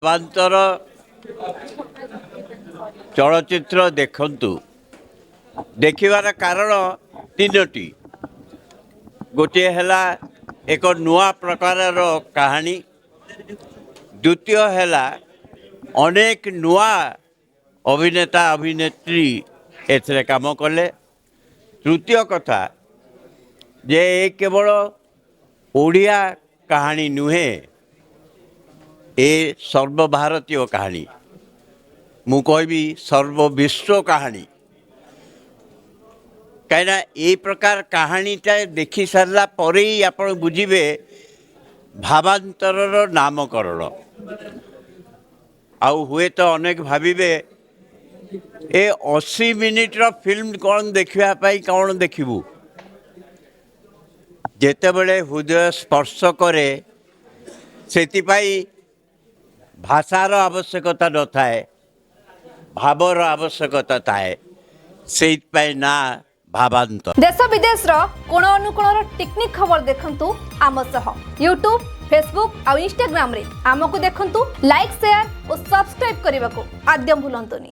ଭାବାନ୍ତର ଚଳଚ୍ଚିତ୍ର ଦେଖନ୍ତୁ। ଦେଖିବାର କାରଣ ତିନୋଟି। ଗୋଟିଏ ହେଲା ଏକ ନୂଆ ପ୍ରକାରର କାହାଣୀ, ଦ୍ୱିତୀୟ ହେଲା ଅନେକ ନୂଆ ଅଭିନେତା ଅଭିନେତ୍ରୀ ଏଥିରେ କାମ କଲେ, ତୃତୀୟ କଥା ଯେ ଏ କେବଳ ଓଡ଼ିଆ କାହାଣୀ ନୁହେଁ, ଏ ସର୍ବଭାରତୀୟ କାହାଣୀ, ମୁଁ କହିବି ସର୍ବବିଶ୍ୱ କାହାଣୀ। କାହିଁକିନା এই ପ୍ରକାର କାହାଣୀଟା ଦେଖି ସାରିଲା ପରେ ହିଁ ଆପଣ ବୁଝିବେ ଭାବାନ୍ତରର ନାମକରଣ। ଆଉ ହୁଏତ ଅନେକ ଭାବିବେ ଏ 80 ମିନିଟ୍ର ଫିଲ୍ମ କ'ଣ ଦେଖିବା ପାଇଁ କ'ଣ ଦେଖିବୁ। ଯେତେବେଳେ ହୃଦୟ ସ୍ପର୍ଶ କରେ ସେଥିପାଇଁ ଭାଷାର ଆବଶ୍ୟକତା ନଥାଏ, ଭାବର ଆବଶ୍ୟକତା ଥାଏ। ସେଇଥିପାଇଁ ନା ଭାବାନ୍ତର। देश विदेश कोण अनुकोणर टेक्निक खबर देखंतु आम सह यूट्यूब फेसबुक और इंस्टाग्राम रे आमको देखंतु लाइक शेयर और सब्सक्राइब करने को आद्यम भूलंतुनी।